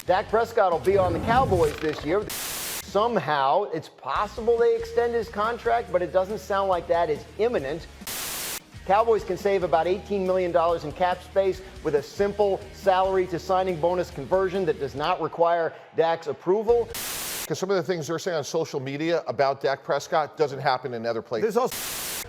Dak Prescott will be on the Cowboys this year. Somehow, it's possible they extend his contract, but it doesn't sound like that is imminent. Cowboys can save about $18 million in cap space with a simple salary to signing bonus conversion that does not require Dak's approval. Because some of the things they're saying on social media about Dak Prescott doesn't happen in other places.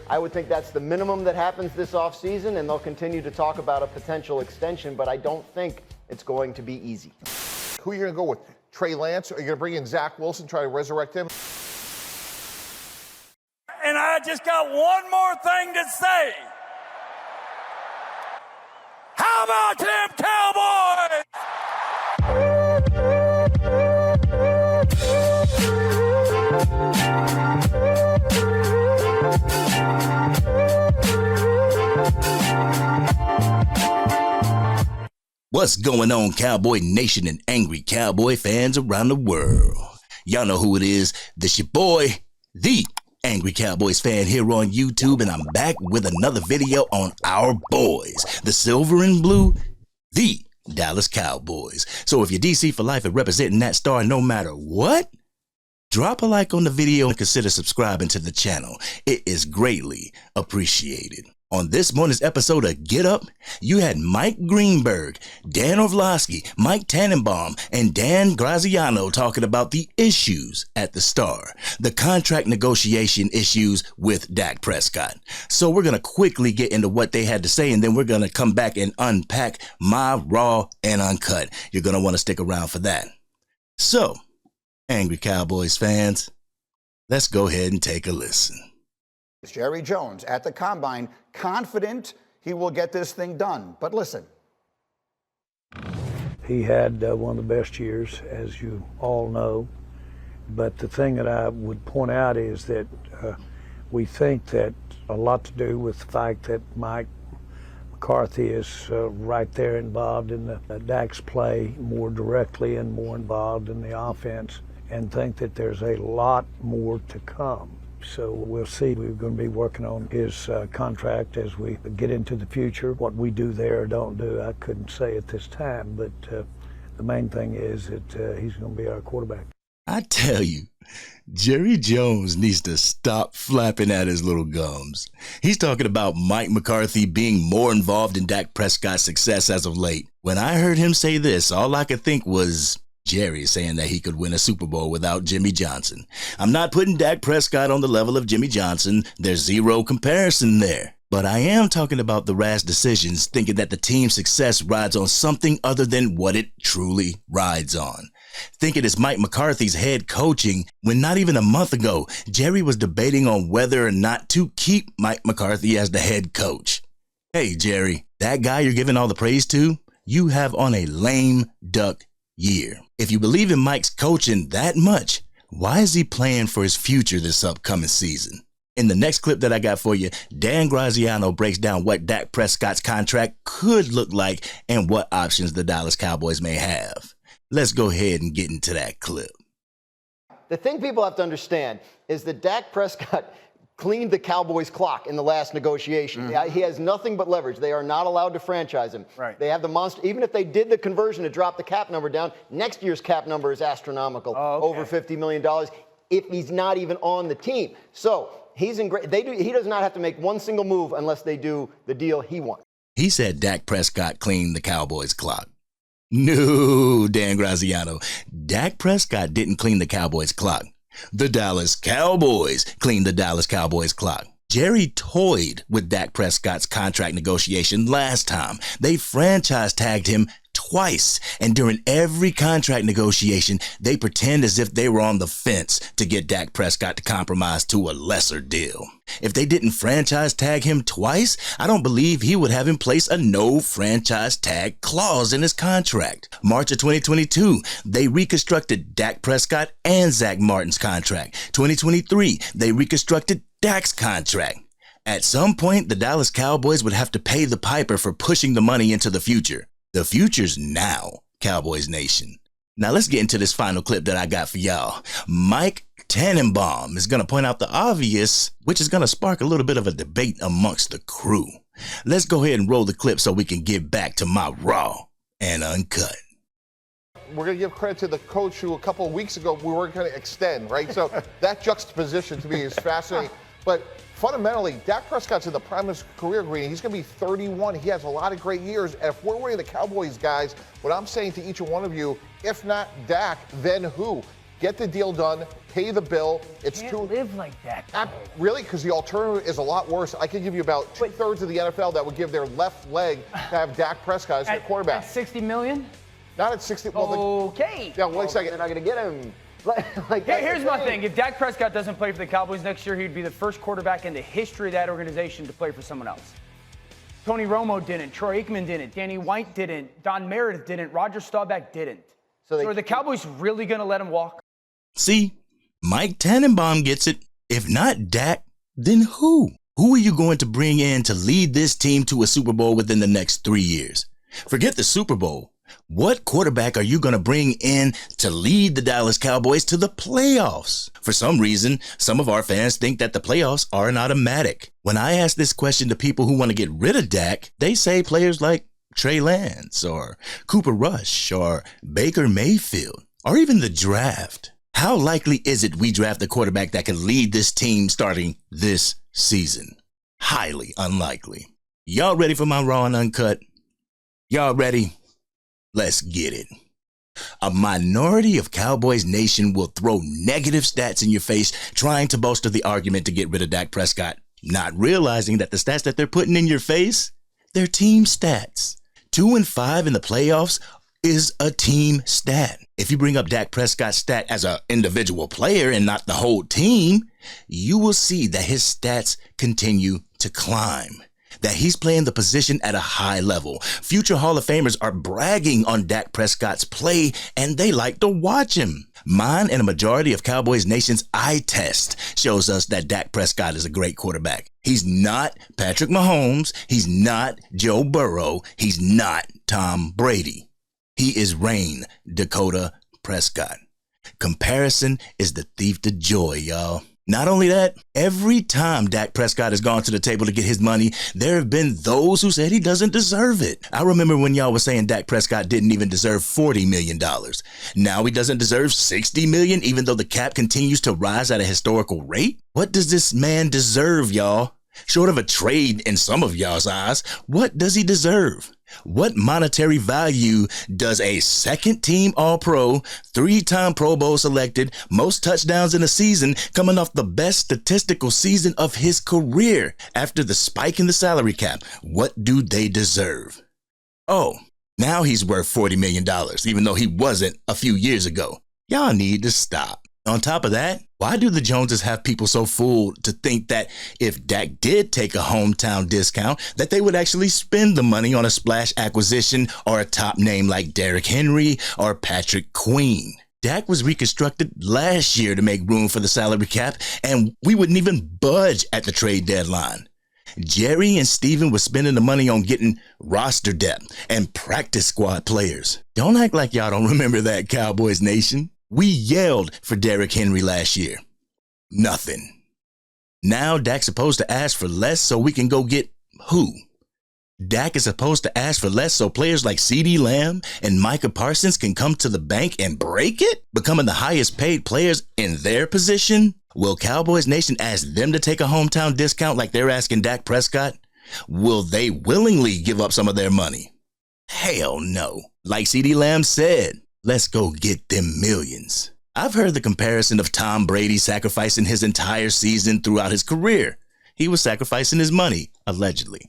I would think that's the minimum that happens this offseason, and they'll continue to talk about a potential extension, but I don't think it's going to be easy. Who are you going to go with? Trey Lance? Are you going to bring in Zach Wilson, try to resurrect him? And I just got one more thing to say. How about them Cowboys? What's going on, Cowboy Nation and Angry Cowboy fans around the world? Y'all know who it is. This your boy, the Angry Cowboys Fan here on YouTube, and I'm back with another video on our boys, the silver and blue, the Dallas Cowboys. So if you're DC for life and representing that star no matter what, drop a like on the video and consider subscribing to the channel. It is greatly appreciated. On this morning's episode of Get Up, you had Mike Greenberg, Dan Orlovsky, Mike Tannenbaum, and Dan Graziano talking about the issues at the Star, the contract negotiation issues with Dak Prescott. So we're going to quickly get into what they had to say, and then we're going to come back and unpack my Raw and Uncut. You're going to want to stick around for that. So, Angry Cowboys fans, let's go ahead and take a listen. Jerry Jones at the Combine, confident he will get this thing done. But listen. He had one of the best years, as you all know. But the thing that I would point out is that we think that a lot to do with the fact that Mike McCarthy is right there involved in the Dak's play more directly and more involved in the offense, and think that there's a lot more to come. So we'll see. We're going to be working on his contract as we get into the future. What we do there or don't do, I couldn't say at this time, but the main thing is that he's going to be our quarterback. I tell you, Jerry Jones needs to stop flapping at his little gums. He's talking about Mike McCarthy being more involved in Dak Prescott's success as of late. When I heard him say this, all I could think was Jerry saying that he could win a Super Bowl without Jimmy Johnson. I'm not putting Dak Prescott on the level of Jimmy Johnson. There's zero comparison there. But I am talking about the rash decisions, thinking that the team's success rides on something other than what it truly rides on. Thinking it's Mike McCarthy's head coaching when not even a month ago, Jerry was debating on whether or not to keep Mike McCarthy as the head coach. Hey, Jerry, that guy you're giving all the praise to, you have on a lame duck year. If you believe in Mike's coaching that much, why is he playing for his future this upcoming season? In the next clip that I got for you, Dan Graziano breaks down what Dak Prescott's contract could look like and what options the Dallas Cowboys may have. Let's go ahead and get into that clip. The thing people have to understand is that Dak Prescott cleaned the Cowboys' clock in the last negotiation. He has nothing but leverage. They are not allowed to franchise him. Right. They have the monster. Even if they did the conversion to drop the cap number down, next year's cap number is astronomical, over $50 million, if he's not even on the team. So he's in great. He does not have to make one single move unless they do the deal he wants. He said Dak Prescott cleaned the Cowboys' clock. No, Dan Graziano. Dak Prescott didn't clean the Cowboys' clock. The Dallas Cowboys cleaned the Dallas Cowboys clock. Jerry toyed with Dak Prescott's contract negotiation last time. They franchise tagged him twice, and during every contract negotiation, they pretend as if they were on the fence to get Dak Prescott to compromise to a lesser deal. If they didn't franchise tag him twice, I don't believe he would have in place a no franchise tag clause in his contract. March of 2022, they reconstructed Dak Prescott and Zach Martin's contract. 2023, they reconstructed Dak's contract. At some point, the Dallas Cowboys would have to pay the piper for pushing the money into the future. The future's now, Cowboys Nation. Now let's get into this final clip that I got for y'all. Mike Tannenbaum is going to point out the obvious, which is going to spark a little bit of a debate amongst the crew. Let's go ahead and roll the clip so we can get back to my Raw and Uncut. we're going to give credit to the coach who a couple of weeks ago we weren't going to extend, right? So that juxtaposition to me is fascinating. But fundamentally, Dak Prescott's in the prime of his career, Green. He's going to be 31. He has a lot of great years. And if we're winning the Cowboys, guys, what I'm saying to each and one of you, if not Dak, then who? Get the deal done, pay the bill. It's Can't live like that. Really? Because the alternative is a lot worse. I could give you about two-thirds of the NFL that would give their left leg to have Dak Prescott as their quarterback. At $60 million? Not at 60. Okay. Yeah, wait a second. They're not going to get him. Here's my thing. If Dak Prescott doesn't play for the Cowboys next year, he'd be the first quarterback in the history of that organization to play for someone else. Tony Romo didn't. Troy Aikman didn't. Danny White didn't. Don Meredith didn't. Roger Staubach didn't. So are the Cowboys really going to let him walk? See, Mike Tannenbaum gets it. If not Dak, then who? Who are you going to bring in to lead this team to a Super Bowl within the next 3 years? Forget the Super Bowl. What quarterback are you going to bring in to lead the Dallas Cowboys to the playoffs? For some reason, some of our fans think that the playoffs are an automatic. When I ask this question to people who want to get rid of Dak, they say players like Trey Lance or Cooper Rush or Baker Mayfield or even the draft. How likely is it we draft a quarterback that can lead this team starting this season? Highly unlikely. Y'all ready for my Raw and Uncut? Y'all ready? Let's get it. A minority of Cowboys Nation will throw negative stats in your face trying to bolster the argument to get rid of Dak Prescott, not realizing that the stats that they're putting in your face, they're team stats. 2-5 in the playoffs is a team stat. If you bring up Dak Prescott's stat as an individual player and not the whole team, you will see that his stats continue to climb. That he's playing the position at a high level. Future Hall of Famers are bragging on Dak Prescott's play, and they like to watch him. Mine and a majority of Cowboys Nation's eye test shows us that Dak Prescott is a great quarterback. He's not Patrick Mahomes. He's not Joe Burrow. He's not Tom Brady. He is Rain Dakota Prescott. Comparison is the thief to joy, y'all. Not only that, every time Dak Prescott has gone to the table to get his money, there have been those who said he doesn't deserve it. I remember when y'all were saying Dak Prescott didn't even deserve $40 million. Now he doesn't deserve $60 million, even though the cap continues to rise at a historical rate? What does this man deserve, y'all? Short of a trade in some of y'all's eyes, what does he deserve? What monetary value does a second-team All-Pro, 3-time Pro Bowl selected, most touchdowns in a season, coming off the best statistical season of his career after the spike in the salary cap, what do they deserve? Oh, now he's worth $40 million, even though he wasn't a few years ago. Y'all need to stop. On top of that, why do the Joneses have people so fooled to think that if Dak did take a hometown discount, that they would actually spend the money on a splash acquisition or a top name like Derrick Henry or Patrick Queen? Dak was reconstructed last year to make room for the salary cap, and we wouldn't even budge at the trade deadline. Jerry and Steven were spending the money on getting roster depth and practice squad players. Don't act like y'all don't remember that, Cowboys Nation. We yelled for Derrick Henry last year. Nothing. Now Dak's supposed to ask for less so we can go get who? Dak is supposed to ask for less so players like CeeDee Lamb and Micah Parsons can come to the bank and break it, becoming the highest paid players in their position? Will Cowboys Nation ask them to take a hometown discount like they're asking Dak Prescott? Will they willingly give up some of their money? Hell no. Like CeeDee Lamb said, let's go get them millions. I've heard the comparison of Tom Brady sacrificing his entire season throughout his career. He was sacrificing his money, allegedly.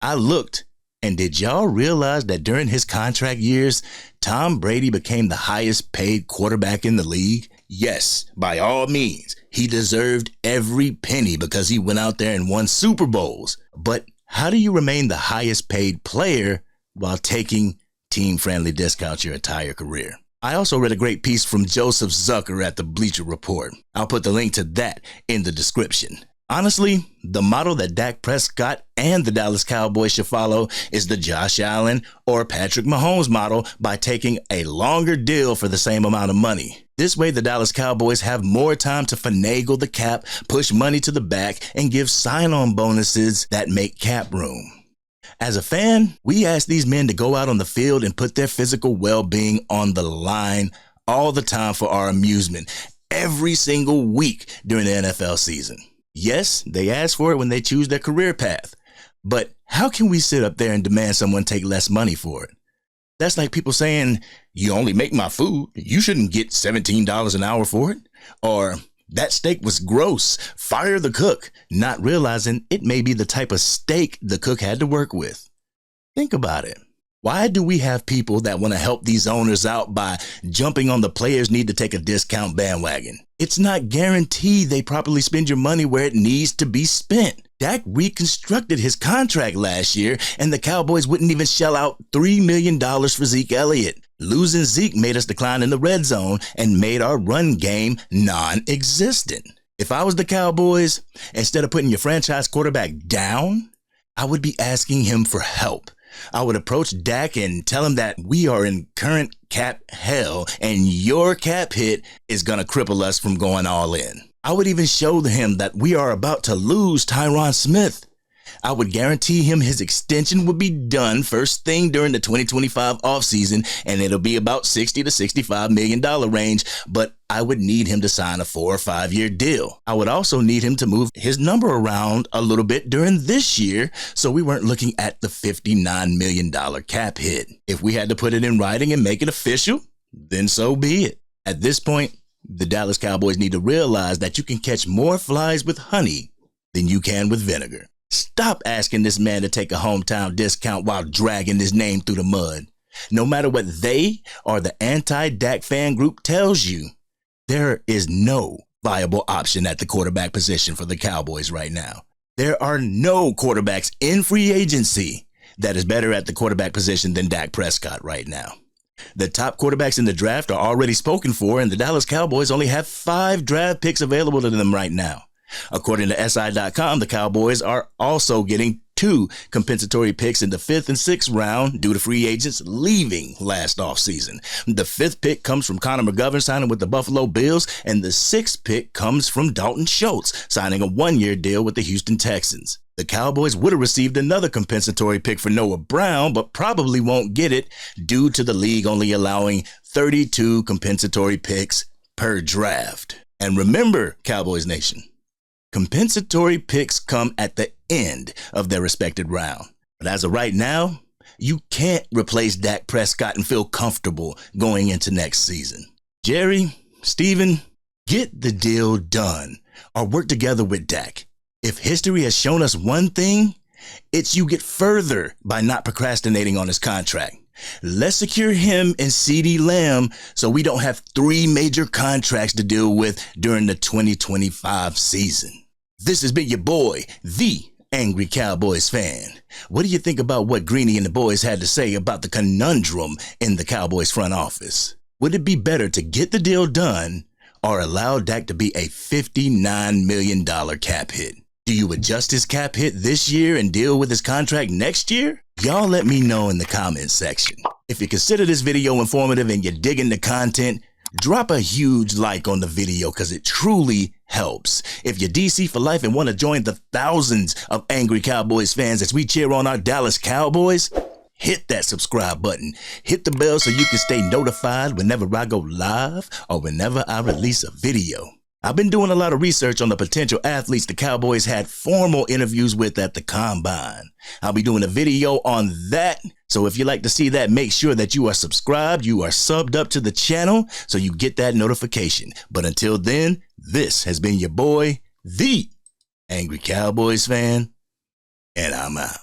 I looked, and did y'all realize that during his contract years, Tom Brady became the highest paid quarterback in the league? Yes, by all means, he deserved every penny because he went out there and won Super Bowls. But how do you remain the highest paid player while taking team-friendly discounts your entire career? I also read a great piece from Joseph Zucker at the Bleacher Report. I'll put the link to that in the description. Honestly, the model that Dak Prescott and the Dallas Cowboys should follow is the Josh Allen or Patrick Mahomes model by taking a longer deal for the same amount of money. This way, the Dallas Cowboys have more time to finagle the cap, push money to the back, and give sign-on bonuses that make cap room. As a fan, we ask these men to go out on the field and put their physical well-being on the line all the time for our amusement, every single week during the NFL season. Yes, they ask for it when they choose their career path, but how can we sit up there and demand someone take less money for it? That's like people saying, you only make my food, you shouldn't get $17 an hour for it. Or, that steak was gross, fire the cook, not realizing it may be the type of steak the cook had to work with. Think about it. Why do we have people that want to help these owners out by jumping on the players need to take a discount bandwagon? It's not guaranteed they properly spend your money where it needs to be spent. Dak reconstructed his contract last year, and the Cowboys wouldn't even shell out $3 million for Zeke Elliott. Losing Zeke made us decline in the red zone and made our run game non-existent. If I was the Cowboys, instead of putting your franchise quarterback down, I would be asking him for help. I would approach Dak and tell him that we are in current cap hell and your cap hit is going to cripple us from going all in. I would even show him that we are about to lose Tyron Smith. I would guarantee him his extension would be done first thing during the 2025 offseason, and it'll be about $60 to $65 million range, but I would need him to sign a 4 or 5 year deal. I would also need him to move his number around a little bit during this year so we weren't looking at the $59 million cap hit. If we had to put it in writing and make it official, then so be it. At this point, the Dallas Cowboys need to realize that you can catch more flies with honey than you can with vinegar. Stop asking this man to take a hometown discount while dragging his name through the mud. No matter what they or the anti-Dak fan group tells you, there is no viable option at the quarterback position for the Cowboys right now. There are no quarterbacks in free agency that is better at the quarterback position than Dak Prescott right now. The top quarterbacks in the draft are already spoken for, and the Dallas Cowboys only have 5 draft picks available to them right now. According to SI.com, the Cowboys are also getting 2 compensatory picks in the 5th and 6th round due to free agents leaving last offseason. The 5th pick comes from Connor McGovern signing with the Buffalo Bills, and the 6th pick comes from Dalton Schultz signing a 1-year deal with the Houston Texans. The Cowboys would have received another compensatory pick for Noah Brown, but probably won't get it due to the league only allowing 32 compensatory picks per draft. And remember, Cowboys Nation, compensatory picks come at the end of their respected round. But as of right now, you can't replace Dak Prescott and feel comfortable going into next season. Jerry, Steven, get the deal done or work together with Dak. If history has shown us one thing, it's you get further by not procrastinating on his contract. Let's secure him and CeeDee Lamb so we don't have 3 major contracts to deal with during the 2025 season. This has been your boy, the Angry Cowboys Fan. What do you think about what Greeny and the boys had to say about the conundrum in the Cowboys front office? Would it be better to get the deal done or allow Dak to be a $59 million cap hit? Do you adjust his cap hit this year and deal with his contract next year? Y'all let me know in the comments section. If you consider this video informative and you're digging the content, drop a huge like on the video because it truly helps. If you're DC for life and want to join the thousands of Angry Cowboys fans as we cheer on our Dallas Cowboys, hit that subscribe button. Hit the bell so you can stay notified whenever I go live or whenever I release a video. I've been doing a lot of research on the potential athletes the Cowboys had formal interviews with at the Combine. I'll be doing a video on that, so if you'd like to see that, make sure that you are subscribed, you are subbed up to the channel, so you get that notification. But until then, this has been your boy, the Angry Cowboys Fan, and I'm out.